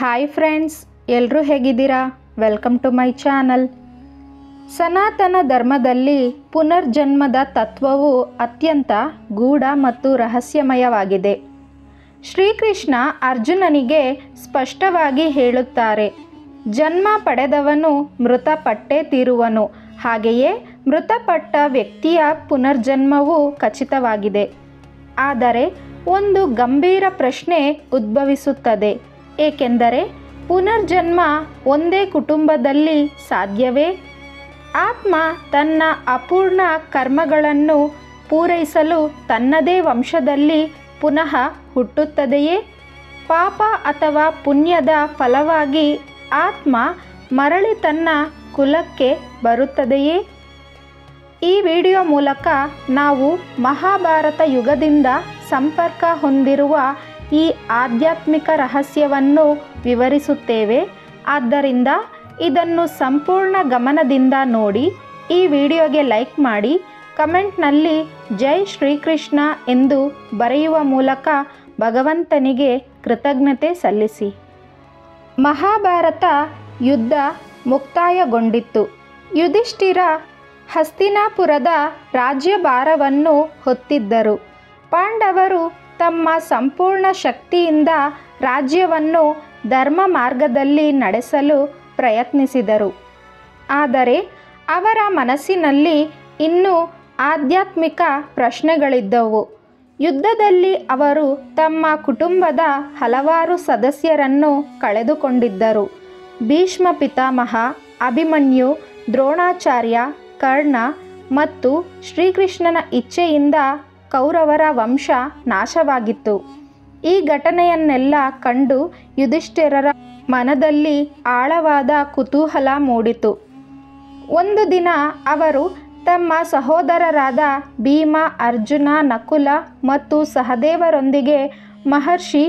Hi friends, ಎಲ್ಲರೂ ಹೇಗಿದ್ದೀರಾ? Welcome to my channel. ಸನಾತನ ಧರ್ಮದಲ್ಲಿ ಪುನರ್ಜನ್ಮದ ತತ್ವವು ಅತ್ಯಂತ ಗೂಢ ಮತ್ತು ರಹಸ್ಯಮಯವಾಗಿದೆ. ಶ್ರೀಕೃಷ್ಣ ಅರ್ಜುನನಿಗೆ ಸ್ಪಷ್ಟವಾಗಿ ಹೇಳುತ್ತಾರೆ, ಜನ್ಮ ಪಡೆದವನು ಮೃತಪಟ್ಟೇ ತೀರುವನು. ಹಾಗೆಯೇ ಮೃತಪಟ್ಟ ವ್ಯಕ್ತಿಯ ಪುನರ್ಜನ್ಮವು ಖಚಿತವಾಗಿದೆ. ಆದರೆ ಒಂದು ಗಂಭೀರ ಪ್ರಶ್ನೆ ಉದ್ಭವಿಸುತ್ತದೆ. ಏಕೆಂದರೆ ಪುನರ್ಜನ್ಮ ಒಂದೇ ಕುಟುಂಬದಲ್ಲಿ ಸಾಧ್ಯವೇ? ಆತ್ಮ ತನ್ನ ಅಪೂರ್ಣ ಕರ್ಮಗಳನ್ನು ಪೂರೈಸಲು ತನ್ನದೇ ವಂಶದಲ್ಲಿ ಪುನಃ ಹುಟ್ಟುತ್ತದೆಯೇ? ಪಾಪ ಅಥವಾ ಪುಣ್ಯದ ಫಲವಾಗಿ ಆತ್ಮ ಮರಳಿ ತನ್ನ ಕುಲಕ್ಕೆ ಬರುತ್ತದೆಯೇ? ಈ ವಿಡಿಯೋ ಮೂಲಕ ನಾವು ಮಹಾಭಾರತ ಯುಗದಿಂದ ಸಂಪರ್ಕ ಹೊಂದಿರುವ ಈ ಆಧ್ಯಾತ್ಮಿಕ ರಹಸ್ಯವನ್ನು ವಿವರಿಸುತ್ತೇವೆ. ಆದ್ದರಿಂದ ಇದನ್ನು ಸಂಪೂರ್ಣ ಗಮನದಿಂದ ನೋಡಿ. ಈ ವಿಡಿಯೋಗೆ ಲೈಕ್ ಮಾಡಿ, ಕಮೆಂಟ್ನಲ್ಲಿ ಜೈ ಶ್ರೀಕೃಷ್ಣ ಎಂದು ಬರೆಯುವ ಮೂಲಕ ಭಗವಂತನಿಗೆ ಕೃತಜ್ಞತೆ ಸಲ್ಲಿಸಿ. ಮಹಾಭಾರತ ಯುದ್ಧ ಮುಕ್ತಾಯಗೊಂಡಿತ್ತು. ಯುಧಿಷ್ಠಿರ ಹಸ್ತಿನಾಪುರದ ರಾಜ್ಯಭಾರವನ್ನು ಹೊತ್ತಿದ್ದರು. ಪಾಂಡವರು ತಮ್ಮ ಸಂಪೂರ್ಣ ಶಕ್ತಿಯಿಂದ ರಾಜ್ಯವನ್ನು ಧರ್ಮ ಮಾರ್ಗದಲ್ಲಿ ನಡೆಸಲು ಪ್ರಯತ್ನಿಸಿದರು. ಆದರೆ ಅವರ ಮನಸ್ಸಿನಲ್ಲಿ ಇನ್ನೂ ಆಧ್ಯಾತ್ಮಿಕ ಪ್ರಶ್ನೆಗಳಿದ್ದವು. ಯುದ್ಧದಲ್ಲಿ ಅವರು ತಮ್ಮ ಕುಟುಂಬದ ಹಲವಾರು ಸದಸ್ಯರನ್ನು ಕಳೆದುಕೊಂಡಿದ್ದರು. ಭೀಷ್ಮ ಪಿತಾಮಹ, ಅಭಿಮನ್ಯು, ದ್ರೋಣಾಚಾರ್ಯ, ಕರ್ಣ ಮತ್ತು ಶ್ರೀಕೃಷ್ಣನ ಇಚ್ಛೆಯಿಂದ ಕೌರವರ ವಂಶ ನಾಶವಾಗಿತ್ತು. ಈ ಘಟನೆಯನ್ನೆಲ್ಲ ಕಂಡು ಯುಧಿಷ್ಠಿರರ ಮನದಲ್ಲಿ ಆಳವಾದ ಕುತೂಹಲ ಮೂಡಿತು. ಒಂದು ದಿನ ಅವರು ತಮ್ಮ ಸಹೋದರರಾದ ಭೀಮ, ಅರ್ಜುನ, ನಕುಲ ಮತ್ತು ಸಹದೇವರೊಂದಿಗೆ ಮಹರ್ಷಿ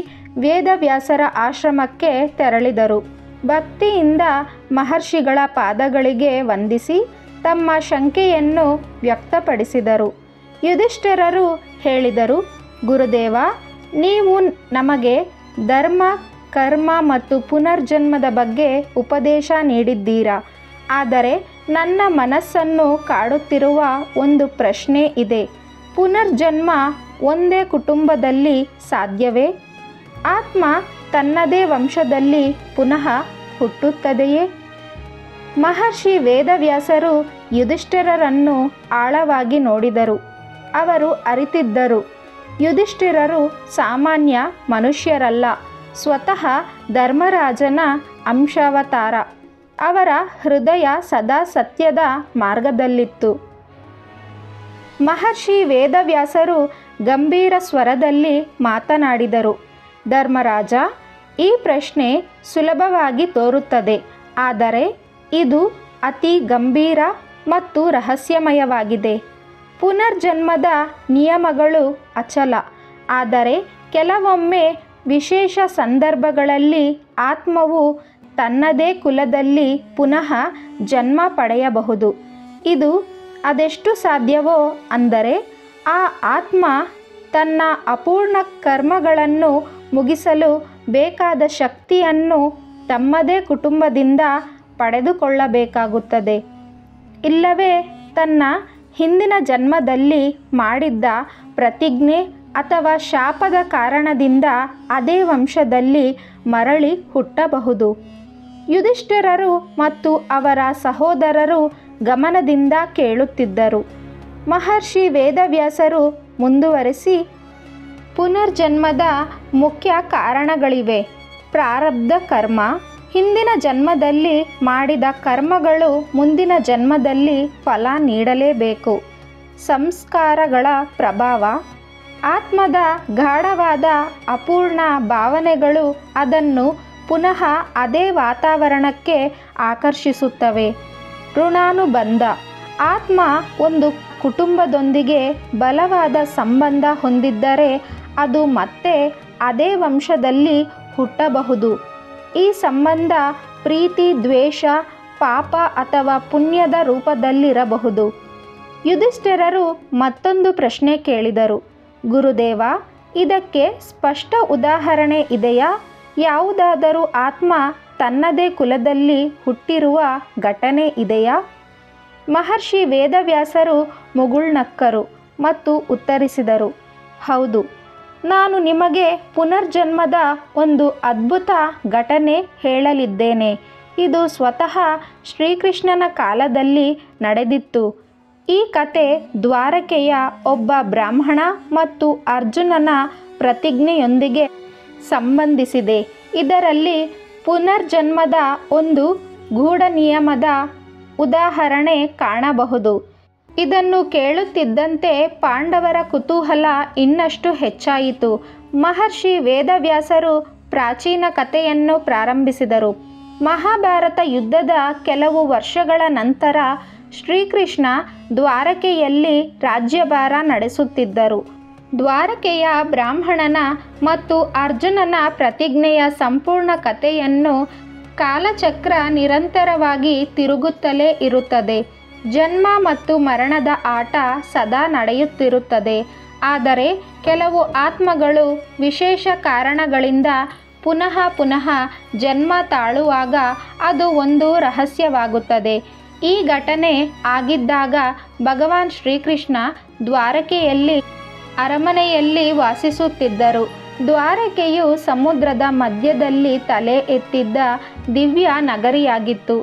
ವೇದವ್ಯಾಸರ ಆಶ್ರಮಕ್ಕೆ ತೆರಳಿದರು. ಭಕ್ತಿಯಿಂದ ಮಹರ್ಷಿಗಳ ಪಾದಗಳಿಗೆ ವಂದಿಸಿ ತಮ್ಮ ಶಂಕೆಯನ್ನು ವ್ಯಕ್ತಪಡಿಸಿದರು. ಯುಧಿಷ್ಠಿರರು ಹೇಳಿದರು, ಗುರುದೇವ, ನೀವು ನಮಗೆ ಧರ್ಮ, ಕರ್ಮ ಮತ್ತು ಪುನರ್ಜನ್ಮದ ಬಗ್ಗೆ ಉಪದೇಶ ನೀಡಿದ್ದೀರಾ. ಆದರೆ ನನ್ನ ಮನಸ್ಸನ್ನು ಕಾಡುತ್ತಿರುವ ಒಂದು ಪ್ರಶ್ನೆ ಇದೆ. ಪುನರ್ಜನ್ಮ ಒಂದೇ ಕುಟುಂಬದಲ್ಲಿ ಸಾಧ್ಯವೇ? ಆತ್ಮ ತನ್ನದೇ ವಂಶದಲ್ಲಿ ಪುನಃ ಹುಟ್ಟುತ್ತದೆಯೇ? ಮಹರ್ಷಿ ವೇದವ್ಯಾಸರು ಯುಧಿಷ್ಠಿರರನ್ನು ಆಳವಾಗಿ ನೋಡಿದರು. ಅವರು ಅರಿತಿದ್ದರು, ಯುಧಿಷ್ಠಿರರು ಸಾಮಾನ್ಯ ಮನುಷ್ಯರಲ್ಲ, ಸ್ವತಃ ಧರ್ಮರಾಜನ ಅಂಶಾವತಾರ. ಅವರ ಹೃದಯ ಸದಾ ಸತ್ಯದ ಮಾರ್ಗದಲ್ಲಿತ್ತು. ಮಹರ್ಷಿ ವೇದವ್ಯಾಸರು ಗಂಭೀರ ಸ್ವರದಲ್ಲಿ ಮಾತನಾಡಿದರು, ಧರ್ಮರಾಜ, ಈ ಪ್ರಶ್ನೆ ಸುಲಭವಾಗಿ ತೋರುತ್ತದೆ, ಆದರೆ ಇದು ಅತಿ ಗಂಭೀರ ಮತ್ತು ರಹಸ್ಯಮಯವಾಗಿದೆ. ಪುನರ್ಜನ್ಮದ ನಿಯಮಗಳು ಅಚಲ, ಆದರೆ ಕೆಲವೊಮ್ಮೆ ವಿಶೇಷ ಸಂದರ್ಭಗಳಲ್ಲಿ ಆತ್ಮವು ತನ್ನದೇ ಕುಲದಲ್ಲಿ ಪುನಃ ಜನ್ಮ ಪಡೆಯಬಹುದು. ಇದು ಅದೆಷ್ಟು ಸಾಧ್ಯವೋ ಅಂದರೆ ಆ ಆತ್ಮ ತನ್ನ ಅಪೂರ್ಣ ಕರ್ಮಗಳನ್ನು ಮುಗಿಸಲು ಬೇಕಾದ ಶಕ್ತಿಯನ್ನು ತಮ್ಮದೇ ಕುಟುಂಬದಿಂದ ಪಡೆದುಕೊಳ್ಳಬೇಕಾಗುತ್ತದೆ. ಇಲ್ಲವೇ ತನ್ನ ಹಿಂದಿನ ಜನ್ಮದಲ್ಲಿ ಮಾಡಿದ್ದ ಪ್ರತಿಜ್ಞೆ ಅಥವಾ ಶಾಪದ ಕಾರಣದಿಂದ ಅದೇ ವಂಶದಲ್ಲಿ ಮರಳಿ ಹುಟ್ಟಬಹುದು. ಯುಧಿಷ್ಠಿರರು ಮತ್ತು ಅವರ ಸಹೋದರರು ಗಮನದಿಂದ ಕೇಳುತ್ತಿದ್ದರು. ಮಹರ್ಷಿ ವೇದವ್ಯಾಸರು ಮುಂದುವರೆಸಿ, ಪುನರ್ಜನ್ಮದ ಮುಖ್ಯ ಕಾರಣಗಳಿವೆ. ಪ್ರಾರಬ್ಧ ಕರ್ಮ, ಹಿಂದಿನ ಜನ್ಮದಲ್ಲಿ ಮಾಡಿದ ಕರ್ಮಗಳು ಮುಂದಿನ ಜನ್ಮದಲ್ಲಿ ಫಲ ನೀಡಲೇಬೇಕು. ಸಂಸ್ಕಾರಗಳ ಪ್ರಭಾವ, ಆತ್ಮದ ಗಾಢವಾದ ಅಪೂರ್ಣ ಭಾವನೆಗಳು ಅದನ್ನು ಪುನಃ ಅದೇ ವಾತಾವರಣಕ್ಕೆ ಆಕರ್ಷಿಸುತ್ತವೆ. ಋಣಾನುಬಂಧ, ಆತ್ಮ ಒಂದು ಕುಟುಂಬದೊಂದಿಗೆ ಬಲವಾದ ಸಂಬಂಧ ಹೊಂದಿದ್ದರೆ ಅದು ಮತ್ತೆ ಅದೇ ವಂಶದಲ್ಲಿ ಹುಟ್ಟಬಹುದು. ಈ ಸಂಬಂಧ ಪ್ರೀತಿ, ದ್ವೇಷ, ಪಾಪ ಅಥವಾ ಪುಣ್ಯದ ರೂಪದಲ್ಲಿರಬಹುದು. ಯುಧಿಷ್ಠಿರರು ಮತ್ತೊಂದು ಪ್ರಶ್ನೆ ಕೇಳಿದರು, ಗುರುದೇವ, ಇದಕ್ಕೆ ಸ್ಪಷ್ಟ ಉದಾಹರಣೆ ಇದೆಯಾ? ಯಾವುದಾದರೂ ಆತ್ಮ ತನ್ನದೇ ಕುಲದಲ್ಲಿ ಹುಟ್ಟಿರುವ ಘಟನೆ ಇದೆಯಾ? ಮಹರ್ಷಿ ವೇದವ್ಯಾಸರು ಮುಗುಳ್ನಕ್ಕರು ಮತ್ತು ಉತ್ತರಿಸಿದರು, ಹೌದು. ನಾನು ನಿಮಗೆ ಪುನರ್ಜನ್ಮದ ಒಂದು ಅದ್ಭುತ ಘಟನೆ ಹೇಳಲಿದ್ದೇನೆ. ಇದು ಸ್ವತಃ ಶ್ರೀಕೃಷ್ಣನ ಕಾಲದಲ್ಲಿ ನಡೆದಿತ್ತು. ಈ ಕತೆ ದ್ವಾರಕೆಯ ಒಬ್ಬ ಬ್ರಾಹ್ಮಣ ಮತ್ತು ಅರ್ಜುನನ ಪ್ರತಿಜ್ಞೆಯೊಂದಿಗೆ ಸಂಬಂಧಿಸಿದೆ. ಇದರಲ್ಲಿ ಪುನರ್ಜನ್ಮದ ಒಂದು ಗೂಢ ನಿಯಮದ ಉದಾಹರಣೆ ಕಾಣಬಹುದು. ಇದನ್ನು ಕೇಳುತ್ತಿದ್ದಂತೆ ಪಾಂಡವರ ಕುತೂಹಲ ಇನ್ನಷ್ಟು ಹೆಚ್ಚಾಯಿತು. ಮಹರ್ಷಿ ವೇದವ್ಯಾಸರು ಪ್ರಾಚೀನ ಕಥೆಯನ್ನು ಪ್ರಾರಂಭಿಸಿದರು. ಮಹಾಭಾರತ ಯುದ್ಧದ ಕೆಲವು ವರ್ಷಗಳ ನಂತರ ಶ್ರೀಕೃಷ್ಣ ದ್ವಾರಕೆಯಲ್ಲಿ ರಾಜ್ಯಭಾರ ನಡೆಸುತ್ತಿದ್ದರು. ದ್ವಾರಕೆಯ ಬ್ರಾಹ್ಮಣನ ಮತ್ತು ಅರ್ಜುನನ ಪ್ರತಿಜ್ಞೆಯ ಸಂಪೂರ್ಣ ಕಥೆಯನ್ನು ಕಾಲಚಕ್ರ ನಿರಂತರವಾಗಿ ತಿರುಗುತ್ತಲೇ ಇರುತ್ತದೆ. ಜನ್ಮ ಮತ್ತು ಮರಣದ ಆಟ ಸದಾ ನಡೆಯುತ್ತಿರುತ್ತದೆ. ಆದರೆ ಕೆಲವು ಆತ್ಮಗಳು ವಿಶೇಷ ಕಾರಣಗಳಿಂದ ಪುನಃ ಪುನಃ ಜನ್ಮ ತಾಳುವಾಗ ಅದು ಒಂದು ರಹಸ್ಯವಾಗುತ್ತದೆ. ಈ ಘಟನೆ ಆಗಿದ್ದಾಗ ಭಗವಾನ್ ಶ್ರೀಕೃಷ್ಣ ದ್ವಾರಕೆಯಲ್ಲಿ ಅರಮನೆಯಲ್ಲಿ ವಾಸಿಸುತ್ತಿದ್ದರು. ದ್ವಾರಕೆಯು ಸಮುದ್ರದ ಮಧ್ಯದಲ್ಲಿ ತಲೆ ಎತ್ತಿದ್ದ ದಿವ್ಯ ನಗರಿಯಾಗಿತ್ತು.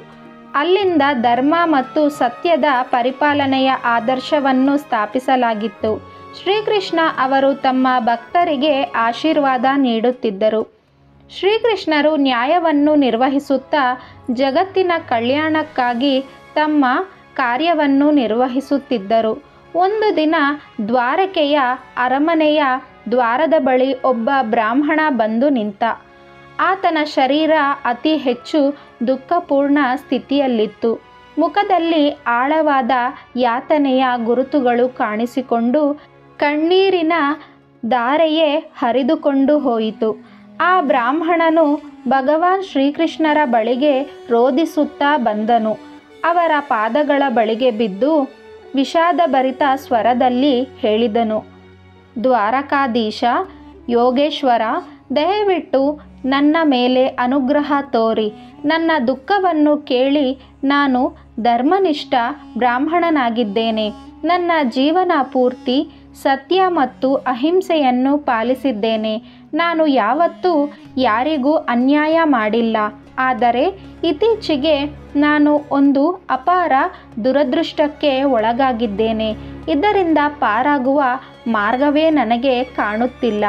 ಅಲ್ಲಿಂದ ಧರ್ಮ ಮತ್ತು ಸತ್ಯದ ಪರಿಪಾಲನೆಯ ಆದರ್ಶವನ್ನು ಸ್ಥಾಪಿಸಲಾಗಿತ್ತು. ಶ್ರೀಕೃಷ್ಣ ಅವರು ತಮ್ಮ ಭಕ್ತರಿಗೆ ಆಶೀರ್ವಾದ ನೀಡುತ್ತಿದ್ದರು. ಶ್ರೀಕೃಷ್ಣರು ನ್ಯಾಯವನ್ನು ನಿರ್ವಹಿಸುತ್ತಾ ಜಗತ್ತಿನ ಕಲ್ಯಾಣಕ್ಕಾಗಿ ತಮ್ಮ ಕಾರ್ಯವನ್ನು ನಿರ್ವಹಿಸುತ್ತಿದ್ದರು. ಒಂದು ದಿನ ದ್ವಾರಕೆಯ ಅರಮನೆಯ ದ್ವಾರದ ಬಳಿ ಒಬ್ಬ ಬ್ರಾಹ್ಮಣ ಬಂದು ನಿಂತ. ಆತನ ಶರೀರ ಅತಿ ಹೆಚ್ಚು ದುಃಖಪೂರ್ಣ ಸ್ಥಿತಿಯಲ್ಲಿತ್ತು. ಮುಖದಲ್ಲಿ ಆಳವಾದ ಯಾತನೆಯ ಗುರುತುಗಳು ಕಾಣಿಸಿಕೊಂಡು ಕಣ್ಣೀರಿನ ಧಾರೆಯೇ ಹರಿದುಕೊಂಡು ಹೋಯಿತು. ಆ ಬ್ರಾಹ್ಮಣನು ಭಗವಾನ್ ಶ್ರೀಕೃಷ್ಣರ ಬಳಿಗೆ ರೋದಿಸುತ್ತಾ ಬಂದನು. ಅವರ ಪಾದಗಳ ಬಳಿಗೆ ಬಿದ್ದು ವಿಷಾದಭರಿತ ಸ್ವರದಲ್ಲಿ ಹೇಳಿದನು, ದ್ವಾರಕಾಧೀಶ, ಯೋಗೇಶ್ವರ, ದಯವಿಟ್ಟು ನನ್ನ ಮೇಲೆ ಅನುಗ್ರಹ ತೋರಿ. ನನ್ನ ದುಃಖವನ್ನು ಕೇಳಿ. ನಾನು ಧರ್ಮನಿಷ್ಠ ಬ್ರಾಹ್ಮಣನಾಗಿದ್ದೇನೆ. ನನ್ನ ಜೀವನ ಪೂರ್ತಿ ಸತ್ಯ ಮತ್ತು ಅಹಿಂಸೆಯನ್ನು ಪಾಲಿಸಿದ್ದೇನೆ. ನಾನು ಯಾವತ್ತೂ ಯಾರಿಗೂ ಅನ್ಯಾಯ ಮಾಡಿಲ್ಲ. ಆದರೆ ಇತ್ತೀಚೆಗೆ ನಾನು ಒಂದು ಅಪಾರ ದುರದೃಷ್ಟಕ್ಕೆ ಒಳಗಾಗಿದ್ದೇನೆ. ಇದರಿಂದ ಪಾರಾಗುವ ಮಾರ್ಗವೇ ನನಗೆ ಕಾಣುತ್ತಿಲ್ಲ.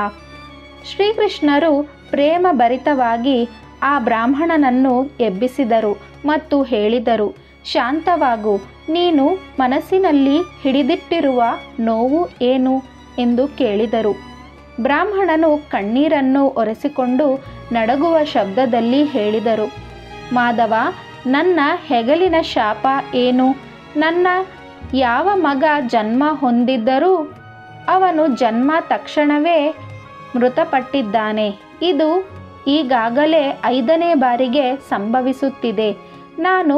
ಶ್ರೀಕೃಷ್ಣರು ಪ್ರೇಮಭರಿತವಾಗಿ ಆ ಬ್ರಾಹ್ಮಣನನ್ನು ಎಬ್ಬಿಸಿದರು ಮತ್ತು ಹೇಳಿದರು, ಶಾಂತವಾಗು. ನೀನು ಮನಸ್ಸಿನಲ್ಲಿ ಹಿಡಿದಿಟ್ಟಿರುವ ನೋವು ಏನು ಎಂದು ಕೇಳಿದರು. ಬ್ರಾಹ್ಮಣನು ಕಣ್ಣೀರನ್ನು ಒರೆಸಿಕೊಂಡು ನಡುಗುವ ಶಬ್ದದಲ್ಲಿ ಹೇಳಿದರು, ಮಾಧವ, ನನ್ನ ಹೆಗಲಿನ ಶಾಪ ಏನು? ನನ್ನ ಯಾವ ಮಗ ಜನ್ಮ ಹೊಂದಿದ್ದರೂ ಅವನು ಜನ್ಮ ತಕ್ಷಣವೇ ಮೃತಪಟ್ಟಿದ್ದಾನೆ. ಇದು ಈಗಾಗಲೇ 5ನೇ ಬಾರಿಗೆ ಸಂಭವಿಸುತ್ತಿದೆ. ನಾನು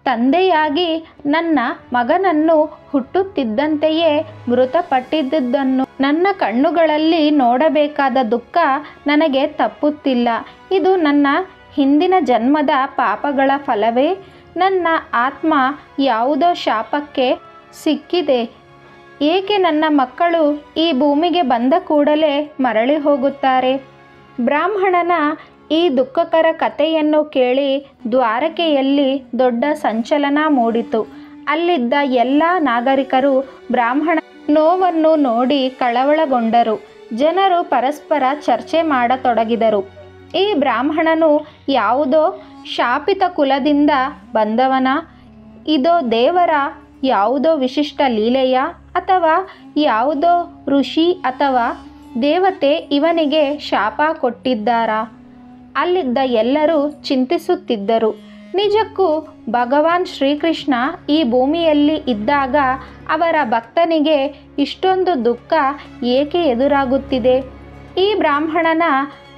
ತಂದೆಯಾಗಿ ನನ್ನ ಮಗನನ್ನು ಹುಟ್ಟುತ್ತಿದ್ದಂತೆಯೇ ಮೃತಪಟ್ಟಿದ್ದುದನ್ನು ನನ್ನ ಕಣ್ಣುಗಳಲ್ಲಿ ನೋಡಬೇಕಾದ ದುಃಖ ನನಗೆ ತಪ್ಪುತ್ತಿಲ್ಲ. ಇದು ನನ್ನ ಹಿಂದಿನ ಜನ್ಮದ ಪಾಪಗಳ ಫಲವೇ? ನನ್ನ ಆತ್ಮ ಯಾವುದೋ ಶಾಪಕ್ಕೆ ಸಿಕ್ಕಿದೆ. ಏಕೆ ನನ್ನ ಮಕ್ಕಳು ಈ ಭೂಮಿಗೆ ಬಂದ ಕೂಡಲೇ ಮರಳಿ ಹೋಗುತ್ತಾರೆ? ಬ್ರಾಹ್ಮಣನ ಈ ದುಃಖಕರ ಕಥೆಯನ್ನು ಕೇಳಿ ದ್ವಾರಕೆಯಲ್ಲಿ ದೊಡ್ಡ ಸಂಚಲನ ಮೂಡಿತು. ಅಲ್ಲಿದ್ದ ಎಲ್ಲ ನಾಗರಿಕರು ಬ್ರಾಹ್ಮಣ ನೋವನ್ನು ನೋಡಿ ಕಳವಳಗೊಂಡರು. ಜನರು ಪರಸ್ಪರ ಚರ್ಚೆ ಮಾಡತೊಡಗಿದರು. ಈ ಬ್ರಾಹ್ಮಣನು ಯಾವುದೋ ಶಾಪಿತ ಕುಲದಿಂದ ಬಂದವನ? ಇದೋ ದೇವರ ಯಾವುದೋ ವಿಶಿಷ್ಟ ಲೀಲೆಯ? ಅಥವಾ ಯಾವುದೋ ಋಷಿ ಅಥವಾ ದೇವತೆ ಇವನಿಗೆ ಶಾಪ ಕೊಟ್ಟಿದ್ದಾರಾ? ಅಲ್ಲಿದ್ದ ಎಲ್ಲರೂ ಚಿಂತಿಸುತ್ತಿದ್ದರು. ನಿಜಕ್ಕೂ ಭಗವಾನ್ ಶ್ರೀಕೃಷ್ಣ ಈ ಭೂಮಿಯಲ್ಲಿ ಇದ್ದಾಗ ಅವರ ಭಕ್ತನಿಗೆ ಇಷ್ಟೊಂದು ದುಃಖ ಏಕೆ ಎದುರಾಗುತ್ತಿದೆ? ಈ ಬ್ರಾಹ್ಮಣನ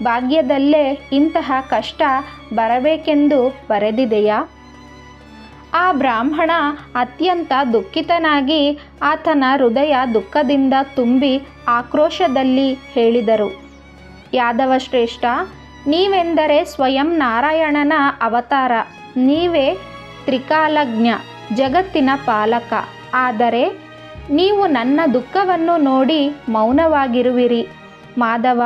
ಭಾಗ್ಯದಲ್ಲೇ ಇಂತಹ ಕಷ್ಟ ಬರಬೇಕೆಂದು ಬರೆದಿದೆಯಾ? ಆ ಬ್ರಾಹ್ಮಣ ಅತ್ಯಂತ ದುಃಖಿತನಾಗಿ ಆತನ ಹೃದಯ ದುಃಖದಿಂದ ತುಂಬಿ ಆಕ್ರೋಶದಲ್ಲಿ ಹೇಳಿದರು, ಯಾದವ ಶ್ರೇಷ್ಠ, ನೀವೆಂದರೆ ಸ್ವಯಂ ನಾರಾಯಣನ ಅವತಾರ. ನೀವೇ ತ್ರಿಕಾಲಜ್ಞ, ಜಗತ್ತಿನ ಪಾಲಕ. ಆದರೆ ನೀವು ನನ್ನ ದುಃಖವನ್ನು ನೋಡಿ ಮೌನವಾಗಿರುವಿರಿ. ಮಾಧವ,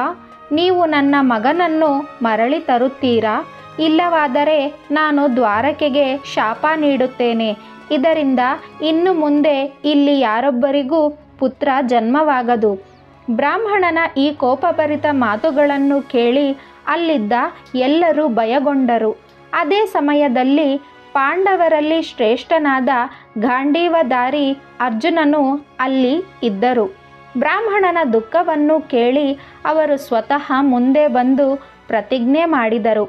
ನೀವು ನನ್ನ ಮಗನನ್ನು ಮರಳಿ ತರುತ್ತೀರಾ? ಇಲ್ಲವಾದರೆ ನಾನು ದ್ವಾರಕೆಗೆ ಶಾಪ ನೀಡುತ್ತೇನೆ. ಇದರಿಂದ ಇನ್ನು ಮುಂದೆ ಇಲ್ಲಿ ಯಾರೊಬ್ಬರಿಗೂ ಪುತ್ರ ಜನ್ಮವಾಗದು. ಬ್ರಾಹ್ಮಣನ ಈ ಕೋಪಭರಿತ ಮಾತುಗಳನ್ನು ಕೇಳಿ ಅಲ್ಲಿದ್ದ ಎಲ್ಲರೂ ಭಯಗೊಂಡರು. ಅದೇ ಸಮಯದಲ್ಲಿ ಪಾಂಡವರಲ್ಲಿ ಶ್ರೇಷ್ಠನಾದ ಗಾಂಡೀವಧಾರಿ ಅರ್ಜುನನು ಅಲ್ಲಿ ಇದ್ದರು. ಬ್ರಾಹ್ಮಣನ ದುಃಖವನ್ನು ಕೇಳಿ ಅವರು ಸ್ವತಃ ಮುಂದೆ ಬಂದು ಪ್ರತಿಜ್ಞೆ ಮಾಡಿದರು.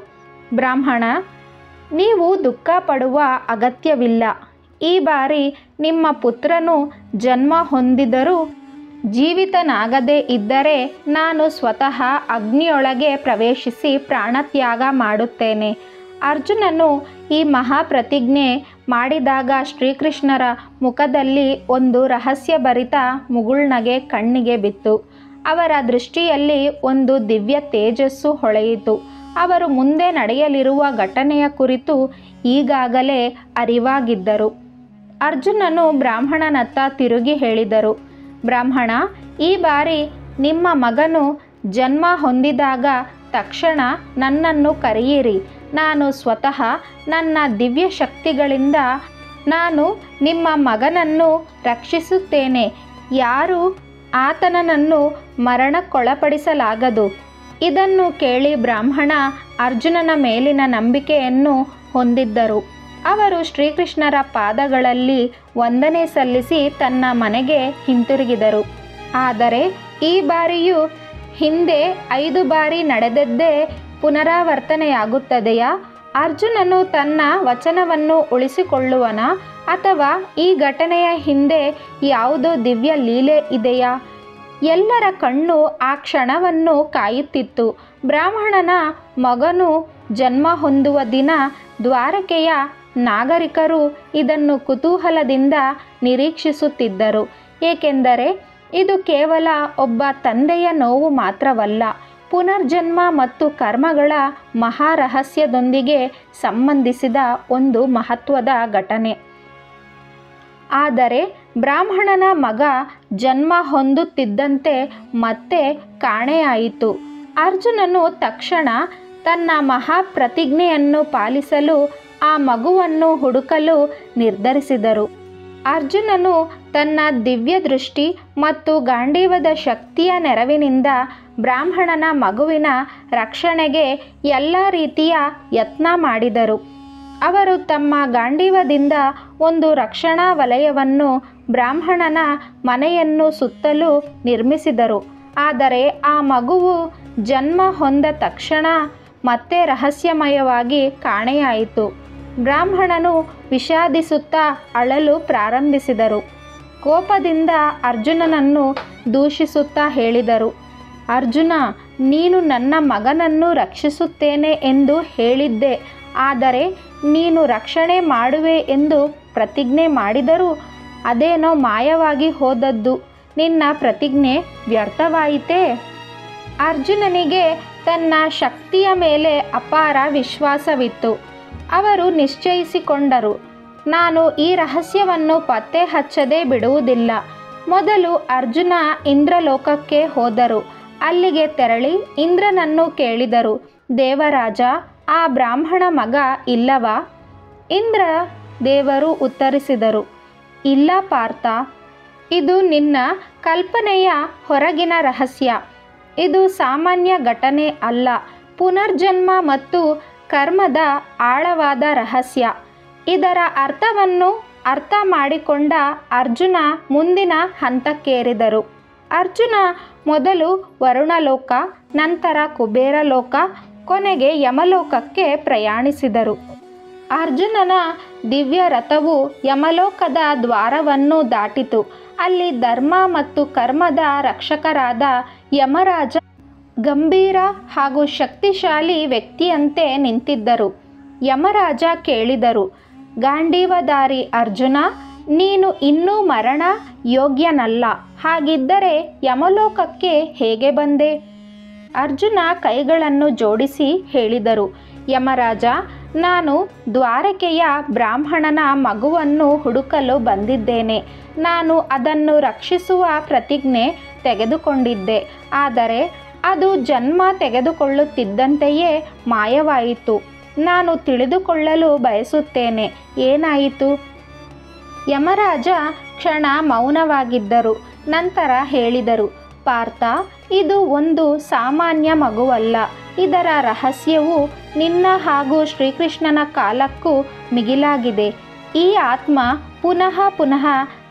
ಬ್ರಾಹ್ಮಣ, ನೀವು ದುಃಖ ಪಡುವ ಅಗತ್ಯವಿಲ್ಲ. ಈ ಬಾರಿ ನಿಮ್ಮ ಪುತ್ರನು ಜನ್ಮ ಹೊಂದಿದರೂ ಜೀವಿತನಾಗದೇ ಇದ್ದರೆ ನಾನು ಸ್ವತಃ ಅಗ್ನಿಯೊಳಗೆ ಪ್ರವೇಶಿಸಿ ಪ್ರಾಣತ್ಯಾಗ ಮಾಡುತ್ತೇನೆ. ಅರ್ಜುನನು ಈ ಮಹಾಪ್ರತಿಜ್ಞೆ ಮಾಡಿದಾಗ ಶ್ರೀಕೃಷ್ಣರ ಮುಖದಲ್ಲಿ ಒಂದು ರಹಸ್ಯಭರಿತ ಮುಗುಳ್ನಗೆ ಕಣ್ಣಿಗೆ ಬಿತ್ತು. ಅವರ ದೃಷ್ಟಿಯಲ್ಲಿ ಒಂದು ದಿವ್ಯ ತೇಜಸ್ಸು ಹೊಳೆಯಿತು. ಅವರು ಮುಂದೆ ನಡೆಯಲಿರುವ ಘಟನೆಯ ಕುರಿತು ಈಗಾಗಲೇ ಅರಿವಾಗಿದ್ದರು. ಅರ್ಜುನನು ಬ್ರಾಹ್ಮಣನತ್ತ ತಿರುಗಿ ಹೇಳಿದರು, ಬ್ರಾಹ್ಮಣ, ಈ ಬಾರಿ ನಿಮ್ಮ ಮಗನು ಜನ್ಮ ಹೊಂದಿದಾಗ ತಕ್ಷಣ ನನ್ನನ್ನು ಕರೆಯಿರಿ. ನಾನು ಸ್ವತಃ ನನ್ನ ದಿವ್ಯ ಶಕ್ತಿಗಳಿಂದ ನಾನು ನಿಮ್ಮ ಮಗನನ್ನು ರಕ್ಷಿಸುತ್ತೇನೆ. ಯಾರೂ ಆತನನ್ನು ಮರಣಕ್ಕೊಳಪಡಿಸಲಾಗದು. ಇದನ್ನು ಕೇಳಿ ಬ್ರಾಹ್ಮಣ ಅರ್ಜುನನ ಮೇಲಿನ ನಂಬಿಕೆಯನ್ನು ಹೊಂದಿದ್ದರು. ಅವರು ಶ್ರೀಕೃಷ್ಣರ ಪಾದಗಳಲ್ಲಿ ವಂದನೆ ಸಲ್ಲಿಸಿ ತನ್ನ ಮನೆಗೆ ಹಿಂತಿರುಗಿದರು. ಆದರೆ ಈ ಬಾರಿಯೂ ಹಿಂದೆ 5 ಬಾರಿ ನಡೆದದ್ದೇ ಪುನರಾವರ್ತನೆಯಾಗುತ್ತದೆಯಾ? ಅರ್ಜುನನು ತನ್ನ ವಚನವನ್ನು ಉಳಿಸಿಕೊಳ್ಳುವನ? ಅಥವಾ ಈ ಘಟನೆಯ ಹಿಂದೆ ಯಾವುದೋ ದಿವ್ಯ ಲೀಲೆ ಇದೆಯಾ? ಎಲ್ಲರ ಕಣ್ಣು ಆ ಕ್ಷಣವನ್ನು ಕಾಯುತ್ತಿತ್ತು. ಬ್ರಾಹ್ಮಣನ ಮಗನು ಜನ್ಮ ಹೊಂದುವ ದಿನ ದ್ವಾರಕೆಯ ನಾಗರಿಕರು ಇದನ್ನು ಕುತೂಹಲದಿಂದ ನಿರೀಕ್ಷಿಸುತ್ತಿದ್ದರು. ಏಕೆಂದರೆ ಇದು ಕೇವಲ ಒಬ್ಬ ತಂದೆಯ ನೋವು ಮಾತ್ರವಲ್ಲ, ಪುನರ್ಜನ್ಮ ಮತ್ತು ಕರ್ಮಗಳ ಮಹಾರಹಸ್ಯದೊಂದಿಗೆ ಸಂಬಂಧಿಸಿದ ಒಂದು ಮಹತ್ವದ ಘಟನೆ. ಆದರೆ ಬ್ರಾಹ್ಮಣನ ಮಗ ಜನ್ಮ ಹೊಂದುತ್ತಿದ್ದಂತೆ ಮತ್ತೆ ಕಾಣೆಯಾಯಿತು. ಅರ್ಜುನನು ತಕ್ಷಣ ತನ್ನ ಮಹಾಪ್ರತಿಜ್ಞೆಯನ್ನು ಪಾಲಿಸಲು ಆ ಮಗುವನ್ನು ಹುಡುಕಲು ನಿರ್ಧರಿಸಿದರು. ಅರ್ಜುನನು ತನ್ನ ದಿವ್ಯ ದೃಷ್ಟಿ ಮತ್ತು ಗಾಂಡೀವದ ಶಕ್ತಿಯ ನೆರವಿನಿಂದ ಬ್ರಾಹ್ಮಣನ ಮಗುವಿನ ರಕ್ಷಣೆಗೆ ಎಲ್ಲ ರೀತಿಯ ಯತ್ನ ಮಾಡಿದರು. ಅವರು ತಮ್ಮ ಗಾಂಡೀವದಿಂದ ಒಂದು ರಕ್ಷಣಾ ವಲಯವನ್ನು ಬ್ರಾಹ್ಮಣನ ಮನೆಯನ್ನು ಸುತ್ತಲೂ ನಿರ್ಮಿಸಿದರು. ಆದರೆ ಆ ಮಗುವು ಜನ್ಮ ಹೊಂದ ತಕ್ಷಣ ಮತ್ತೆ ರಹಸ್ಯಮಯವಾಗಿ ಕಾಣೆಯಾಯಿತು. ಬ್ರಾಹ್ಮಣನು ವಿಷಾದಿಸುತ್ತಾ ಅಳಲು ಪ್ರಾರಂಭಿಸಿದರು. ಕೋಪದಿಂದ ಅರ್ಜುನನನ್ನು ದೂಷಿಸುತ್ತಾ ಹೇಳಿದರು, ಅರ್ಜುನ, ನೀನು ನನ್ನ ಮಗನನ್ನು ರಕ್ಷಿಸುತ್ತೇನೆ ಎಂದು ಹೇಳಿದ್ದೆ. ಆದರೆ ನೀನು ರಕ್ಷಣೆ ಮಾಡುವೆ ಎಂದು ಪ್ರತಿಜ್ಞೆ ಮಾಡಿದರೂ ಅದೇನೋ ಮಾಯವಾಗಿ ಹೋದದ್ದು. ನಿನ್ನ ಪ್ರತಿಜ್ಞೆ ವ್ಯರ್ಥವಾಯಿತೇ? ಅರ್ಜುನನಿಗೆ ತನ್ನ ಶಕ್ತಿಯ ಮೇಲೆ ಅಪಾರ ವಿಶ್ವಾಸವಿತ್ತು. ಅವರು ನಿಶ್ಚಯಿಸಿಕೊಂಡರು, ನಾನು ಈ ರಹಸ್ಯವನ್ನು ಪತ್ತೆ ಹಚ್ಚದೆ ಬಿಡುವುದಿಲ್ಲ. ಮೊದಲು ಅರ್ಜುನ ಇಂದ್ರಲೋಕಕ್ಕೆ ಹೋದರು. ಅಲ್ಲಿಗೆ ತೆರಳಿ ಇಂದ್ರನನ್ನು ಕೇಳಿದರು, ದೇವರಾಜ, ಆ ಬ್ರಾಹ್ಮಣ ಮಗ ಇಲ್ಲವಾ? ಇಂದ್ರ ದೇವರು ಉತ್ತರಿಸಿದರು, ಇಲ್ಲ ಪಾರ್ಥ, ಇದು ನಿನ್ನ ಕಲ್ಪನೆಯ ಹೊರಗಿನ ರಹಸ್ಯ. ಇದು ಸಾಮಾನ್ಯ ಘಟನೆ ಅಲ್ಲ, ಪುನರ್ಜನ್ಮ ಮತ್ತು ಕರ್ಮದ ಆಳವಾದ ರಹಸ್ಯ. ಇದರ ಅರ್ಥವನ್ನು ಅರ್ಥ ಮಾಡಿಕೊಂಡ ಅರ್ಜುನ ಮುಂದಿನ ಹಂತಕ್ಕೇರಿದರು. ಅರ್ಜುನ ಮೊದಲು ವರುಣಲೋಕ, ನಂತರ ಕುಬೇರಲೋಕ, ಕೊನೆಗೆ ಯಮಲೋಕಕ್ಕೆ ಪ್ರಯಾಣಿಸಿದರು. ಅರ್ಜುನನ ದಿವ್ಯ ರಥವು ಯಮಲೋಕದ ದ್ವಾರವನ್ನು ದಾಟಿತು. ಅಲ್ಲಿ ಧರ್ಮ ಮತ್ತು ಕರ್ಮದ ರಕ್ಷಕರಾದ ಯಮರಾಜ ಗಂಭೀರ ಹಾಗೂ ಶಕ್ತಿಶಾಲಿ ವ್ಯಕ್ತಿಯಂತೆ ನಿಂತಿದ್ದರು. ಯಮರಾಜ ಕೇಳಿದರು, ಗಾಂಡೀವಧಾರಿ ಅರ್ಜುನ, ನೀನು ಇನ್ನೂ ಮರಣ ಯೋಗ್ಯನಲ್ಲ. ಹಾಗಿದ್ದರೆ ಯಮಲೋಕಕ್ಕೆ ಹೇಗೆ ಬಂದೆ? ಅರ್ಜುನ ಕೈಗಳನ್ನು ಜೋಡಿಸಿ ಹೇಳಿದರು, ಯಮರಾಜ, ನಾನು ದ್ವಾರಕೆಯ ಬ್ರಾಹ್ಮಣನ ಮಗುವನ್ನು ಹುಡುಕಲು ಬಂದಿದ್ದೇನೆ. ನಾನು ಅದನ್ನು ರಕ್ಷಿಸುವ ಪ್ರತಿಜ್ಞೆ ತೆಗೆದುಕೊಂಡಿದ್ದೆ. ಆದರೆ ಅದು ಜನ್ಮ ತೆಗೆದುಕೊಳ್ಳುತ್ತಿದ್ದಂತೆಯೇ ಮಾಯವಾಯಿತು. ನಾನು ತಿಳಿದುಕೊಳ್ಳಲು ಬಯಸುತ್ತೇನೆ, ಏನಾಯಿತು? ಯಮರಾಜ ಕ್ಷಣ ಮೌನವಾಗಿದ್ದರು. ನಂತರ ಹೇಳಿದರು, ಪಾರ್ಥ, ಇದು ಒಂದು ಸಾಮಾನ್ಯ ಮಗುವಲ್ಲ. ಇದರ ರಹಸ್ಯವು ನಿನ್ನ ಹಾಗೂ ಶ್ರೀಕೃಷ್ಣನ ಕಾಲಕ್ಕೂ ಮಿಗಿಲಾಗಿದೆ. ಈ ಆತ್ಮ ಪುನಃ ಪುನಃ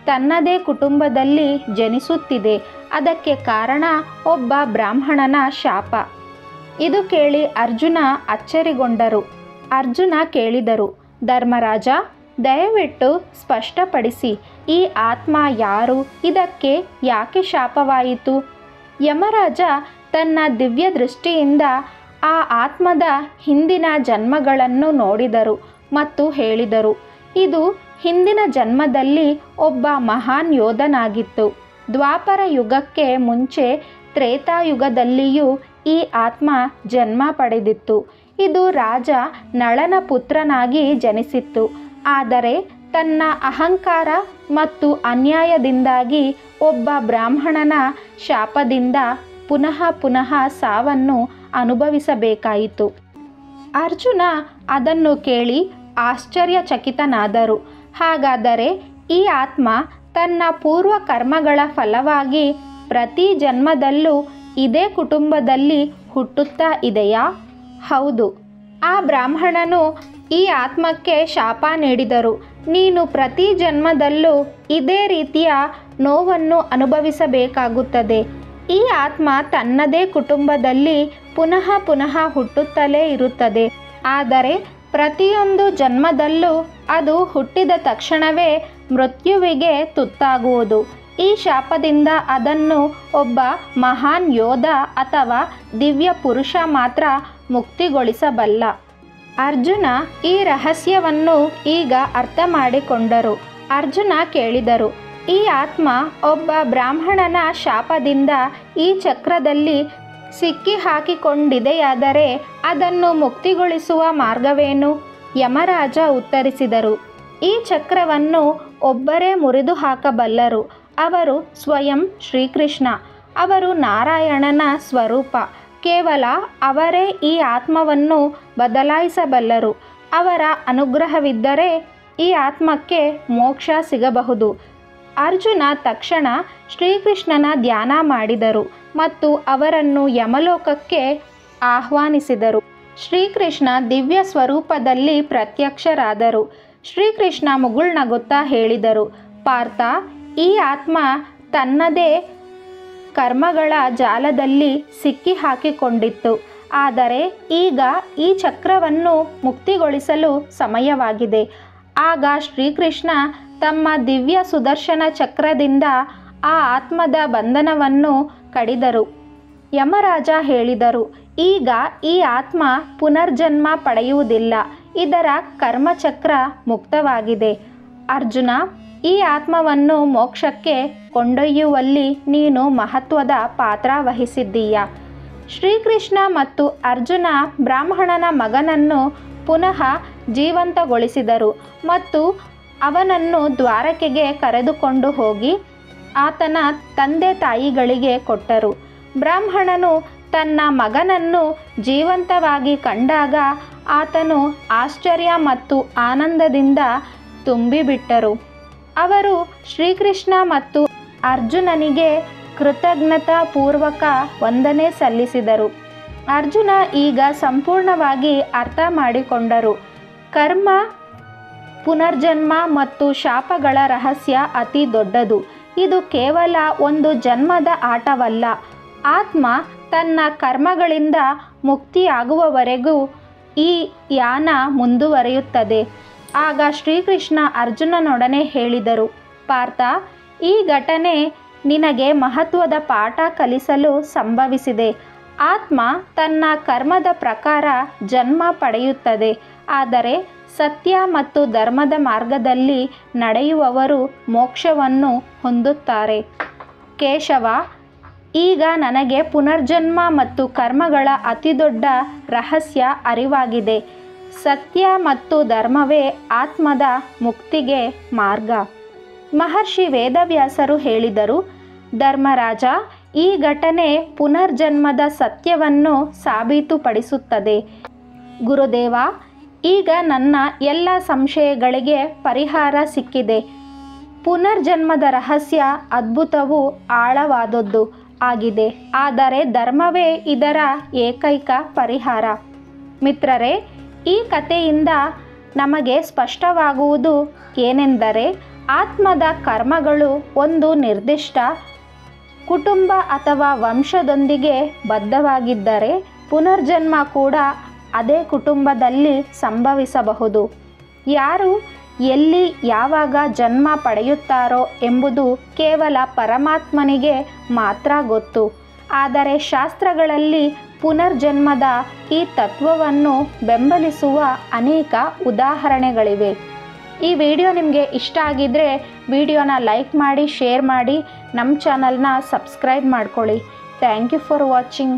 ತನ್ನದೇ ಕುಟುಂಬದಲ್ಲಿ ಜನಿಸುತ್ತಿದೆ. ಅದಕ್ಕೆ ಕಾರಣ ಒಬ್ಬ ಬ್ರಾಹ್ಮಣನ ಶಾಪ. ಇದು ಕೇಳಿ ಅರ್ಜುನ ಅಚ್ಚರಿಗೊಂಡರು. ಅರ್ಜುನ ಕೇಳಿದರು, ಧರ್ಮರಾಜ, ದಯವಿಟ್ಟು ಸ್ಪಷ್ಟಪಡಿಸಿ, ಈ ಆತ್ಮ ಯಾರು? ಇದಕ್ಕೆ ಯಾಕೆ ಶಾಪವಾಯಿತು? ಯಮರಾಜ ತನ್ನ ದಿವ್ಯ ದೃಷ್ಟಿಯಿಂದ ಆ ಆತ್ಮದ ಹಿಂದಿನ ಜನ್ಮಗಳನ್ನು ನೋಡಿದರು ಮತ್ತು ಹೇಳಿದರು, ಇದು ಹಿಂದಿನ ಜನ್ಮದಲ್ಲಿ ಒಬ್ಬ ಮಹಾನ್ ಯೋಧನಾಗಿತ್ತು. ದ್ವಾಪರ ಯುಗಕ್ಕೆ ಮುಂಚೆ ತ್ರೇತಾಯುಗದಲ್ಲಿಯೂ ಈ ಆತ್ಮ ಜನ್ಮ ಪಡೆದಿತ್ತು. ಇದು ರಾಜ ನಳನ ಪುತ್ರನಾಗಿ ಜನಿಸಿತ್ತು. ಆದರೆ ತನ್ನ ಅಹಂಕಾರ ಮತ್ತು ಅನ್ಯಾಯದಿಂದಾಗಿ ಒಬ್ಬ ಬ್ರಾಹ್ಮಣನ ಶಾಪದಿಂದ ಪುನಃ ಪುನಃ ಸಾವನ್ನು ಅನುಭವಿಸಬೇಕಾಯಿತು. ಅರ್ಜುನ ಅದನ್ನು ಕೇಳಿ ಆಶ್ಚರ್ಯಚಕಿತನಾದರು. ಹಾಗಾದರೆ ಈ ಆತ್ಮ ತನ್ನ ಪೂರ್ವ ಕರ್ಮಗಳ ಫಲವಾಗಿ ಪ್ರತಿ ಜನ್ಮದಲ್ಲೂ ಇದೇ ಕುಟುಂಬದಲ್ಲಿ ಹುಟ್ಟುತ್ತಾ ಇದೆಯಾ? ಹೌದು. ಆ ಬ್ರಾಹ್ಮಣನು ಈ ಆತ್ಮಕ್ಕೆ ಶಾಪ ನೀಡಿದರು, ನೀನು ಪ್ರತಿ ಜನ್ಮದಲ್ಲೂ ಇದೇ ರೀತಿಯ ನೋವನ್ನು ಅನುಭವಿಸಬೇಕಾಗುತ್ತದೆ. ಈ ಆತ್ಮ ತನ್ನದೇ ಕುಟುಂಬದಲ್ಲಿ ಪುನಃ ಪುನಃ ಹುಟ್ಟುತ್ತಲೇ ಇರುತ್ತದೆ. ಆದರೆ ಪ್ರತಿಯೊಂದು ಜನ್ಮದಲ್ಲೂ ಅದು ಹುಟ್ಟಿದ ತಕ್ಷಣವೇ ಮೃತ್ಯುವಿಗೆ ತುತ್ತಾಗುವುದು. ಈ ಶಾಪದಿಂದ ಅದನ್ನು ಒಬ್ಬ ಮಹಾನ್ ಯೋಧ ಅಥವಾ ದಿವ್ಯ ಪುರುಷ ಮಾತ್ರ ಮುಕ್ತಿಗೊಳಿಸಬಲ್ಲ. ಅರ್ಜುನ ಈ ರಹಸ್ಯವನ್ನು ಈಗ ಅರ್ಥ ಮಾಡಿಕೊಂಡರು. ಅರ್ಜುನ ಕೇಳಿದರು, ಈ ಆತ್ಮ ಒಬ್ಬ ಬ್ರಾಹ್ಮಣನ ಶಾಪದಿಂದ ಈ ಚಕ್ರದಲ್ಲಿ ಸಿಕ್ಕಿ ಹಾಕಿಕೊಂಡಿದೆಯಾದರೆ ಅದನ್ನು ಮುಕ್ತಿಗೊಳಿಸುವ ಮಾರ್ಗವೇನು? ಯಮರಾಜ ಉತ್ತರಿಸಿದರು, ಈ ಚಕ್ರವನ್ನು ಒಬ್ಬರೇ ಮುರಿದು ಹಾಕಬಲ್ಲರು. ಅವರು ಸ್ವಯಂ ಶ್ರೀಕೃಷ್ಣ. ಅವರು ನಾರಾಯಣನ ಸ್ವರೂಪ. ಕೇವಲ ಅವರೇ ಈ ಆತ್ಮವನ್ನು ಬದಲಾಯಿಸಬಲ್ಲರು. ಅವರ ಅನುಗ್ರಹವಿದ್ದರೆ ಈ ಆತ್ಮಕ್ಕೆ ಮೋಕ್ಷ ಸಿಗಬಹುದು. ಅರ್ಜುನ ತಕ್ಷಣ ಶ್ರೀಕೃಷ್ಣನ ಧ್ಯಾನ ಮಾಡಿದರು ಮತ್ತು ಅವರನ್ನು ಯಮಲೋಕಕ್ಕೆ ಆಹ್ವಾನಿಸಿದರು. ಶ್ರೀಕೃಷ್ಣ ದಿವ್ಯ ಸ್ವರೂಪದಲ್ಲಿ ಪ್ರತ್ಯಕ್ಷರಾದರು. ಶ್ರೀಕೃಷ್ಣ ಮುಗುಳ್ನಗುತ್ತಾ ಹೇಳಿದರು, ಪಾರ್ಥ, ಈ ಆತ್ಮ ತನ್ನದೇ ಕರ್ಮಗಳ ಜಾಲದಲ್ಲಿ ಸಿಕ್ಕಿ ಹಾಕಿಕೊಂಡಿತ್ತು. ಆದರೆ ಈಗ ಈ ಚಕ್ರವನ್ನು ಮುಕ್ತಿಗೊಳಿಸಲು ಸಮಯವಾಗಿದೆ. ಆಗ ಶ್ರೀಕೃಷ್ಣ ತಮ್ಮ ದಿವ್ಯ ಸುದರ್ಶನ ಚಕ್ರದಿಂದ ಆ ಆತ್ಮದ ಬಂಧನವನ್ನು ಕಡಿದರು. ಯಮರಾಜ ಹೇಳಿದರು, ಈಗ ಈ ಆತ್ಮ ಪುನರ್ಜನ್ಮ ಪಡೆಯುವುದಿಲ್ಲ. ಇದರ ಕರ್ಮಚಕ್ರ ಮುಕ್ತವಾಗಿದೆ. ಅರ್ಜುನ, ಈ ಆತ್ಮವನ್ನು ಮೋಕ್ಷಕ್ಕೆ ಕೊಂಡೊಯ್ಯುವಲ್ಲಿ ನೀನು ಮಹತ್ವದ ಪಾತ್ರ ವಹಿಸಿದ್ದೀಯ. ಶ್ರೀಕೃಷ್ಣ ಮತ್ತು ಅರ್ಜುನ ಬ್ರಾಹ್ಮಣನ ಮಗನನ್ನು ಪುನಃ ಜೀವಂತಗೊಳಿಸಿದರು ಮತ್ತು ಅವನನ್ನು ದ್ವಾರಕೆಗೆ ಕರೆದುಕೊಂಡು ಹೋಗಿ ಆತನ ತಂದೆ ತಾಯಿಗಳಿಗೆ ಕೊಟ್ಟರು. ಬ್ರಾಹ್ಮಣನು ತನ್ನ ಮಗನನ್ನು ಜೀವಂತವಾಗಿ ಕಂಡಾಗ ಆತನು ಆಶ್ಚರ್ಯ ಮತ್ತು ಆನಂದದಿಂದ ತುಂಬಿಬಿಟ್ಟರು. ಅವರು ಶ್ರೀಕೃಷ್ಣ ಮತ್ತು ಅರ್ಜುನನಿಗೆ ಕೃತಜ್ಞತಾಪೂರ್ವಕ ವಂದನೆ ಸಲ್ಲಿಸಿದರು. ಅರ್ಜುನ ಈಗ ಸಂಪೂರ್ಣವಾಗಿ ಅರ್ಥ ಮಾಡಿಕೊಂಡರು. ಕರ್ಮ, ಪುನರ್ಜನ್ಮ ಮತ್ತು ಶಾಪಗಳ ರಹಸ್ಯ ಅತಿ ದೊಡ್ಡದು. ಇದು ಕೇವಲ ಒಂದು ಜನ್ಮದ ಆಟವಲ್ಲ. ಆತ್ಮ ತನ್ನ ಕರ್ಮಗಳಿಂದ ಮುಕ್ತಿಯಾಗುವವರೆಗೂ ಈ ಯಾನ ಮುಂದುವರಿಯುತ್ತದೆ. ಆಗ ಶ್ರೀಕೃಷ್ಣ ಅರ್ಜುನನೊಡನೆ ಹೇಳಿದರು, ಪಾರ್ಥ, ಈ ಘಟನೆ ನಿನಗೆ ಮಹತ್ವದ ಪಾಠ ಕಲಿಸಲು ಸಂಭವಿಸಿದೆ. ಆತ್ಮ ತನ್ನ ಕರ್ಮದ ಪ್ರಕಾರ ಜನ್ಮ ಪಡೆಯುತ್ತದೆ. ಆದರೆ ಸತ್ಯ ಮತ್ತು ಧರ್ಮದ ಮಾರ್ಗದಲ್ಲಿ ನಡೆಯುವವರು ಮೋಕ್ಷವನ್ನು ಹೊಂದುತ್ತಾರೆ. ಕೇಶವ, ಈಗ ನನಗೆ ಪುನರ್ಜನ್ಮ ಮತ್ತು ಕರ್ಮಗಳ ಅತಿದೊಡ್ಡ ರಹಸ್ಯ ಅರಿವಾಗಿದೆ. ಸತ್ಯ ಮತ್ತು ಧರ್ಮವೇ ಆತ್ಮದ ಮುಕ್ತಿಗೆ ಮಾರ್ಗ. ಮಹರ್ಷಿ ವೇದವ್ಯಾಸರು ಹೇಳಿದರು, ಧರ್ಮರಾಜ, ಈ ಘಟನೆ ಪುನರ್ಜನ್ಮದ ಸತ್ಯವನ್ನು ಸಾಬೀತುಪಡಿಸುತ್ತದೆ. ಗುರುದೇವ, ಈಗ ನನ್ನ ಎಲ್ಲ ಸಂಶಯಗಳಿಗೆ ಪರಿಹಾರ ಸಿಕ್ಕಿದೆ. ಪುನರ್ಜನ್ಮದ ರಹಸ್ಯ ಅದ್ಭುತವೂ ಆಳವಾದದ್ದು ಆಗಿದೆ. ಆದರೆ ಧರ್ಮವೇ ಇದರ ಏಕೈಕ ಪರಿಹಾರ. ಮಿತ್ರರೇ, ಈ ಕಥೆಯಿಂದ ನಮಗೆ ಸ್ಪಷ್ಟವಾಗುವುದು ಏನೆಂದರೆ, ಆತ್ಮದ ಕರ್ಮಗಳು ಒಂದು ನಿರ್ದಿಷ್ಟ ಕುಟುಂಬ ಅಥವಾ ವಂಶದೊಂದಿಗೆ ಬದ್ಧವಾಗಿದ್ದರೆ ಪುನರ್ಜನ್ಮ ಕೂಡ ಅದೇ ಕುಟುಂಬದಲ್ಲಿ ಸಂಭವಿಸಬಹುದು. ಯಾರು ಎಲ್ಲಿ ಯಾವಾಗ ಜನ್ಮ ಪಡೆಯುತ್ತಾರೋ ಎಂಬುದು ಕೇವಲ ಪರಮಾತ್ಮನಿಗೆ ಮಾತ್ರ ಗೊತ್ತು. ಆದರೆ ಶಾಸ್ತ್ರಗಳಲ್ಲಿ ಪುನರ್ಜನ್ಮದ ಈ ತತ್ವವನ್ನು ಬೆಂಬಲಿಸುವ ಅನೇಕ ಉದಾಹರಣೆಗಳಿವೆ. ಈ ವಿಡಿಯೋ ನಿಮಗೆ ಇಷ್ಟ ಆಗಿದ್ದರೆ ವಿಡಿಯೋನ ಲೈಕ್ ಮಾಡಿ, ಶೇರ್ ಮಾಡಿ, ನಮ್ಮ ಚಾನಲ್ನ ಸಬ್ಸ್ಕ್ರೈಬ್ ಮಾಡ್ಕೊಳ್ಳಿ. Thank you for watching.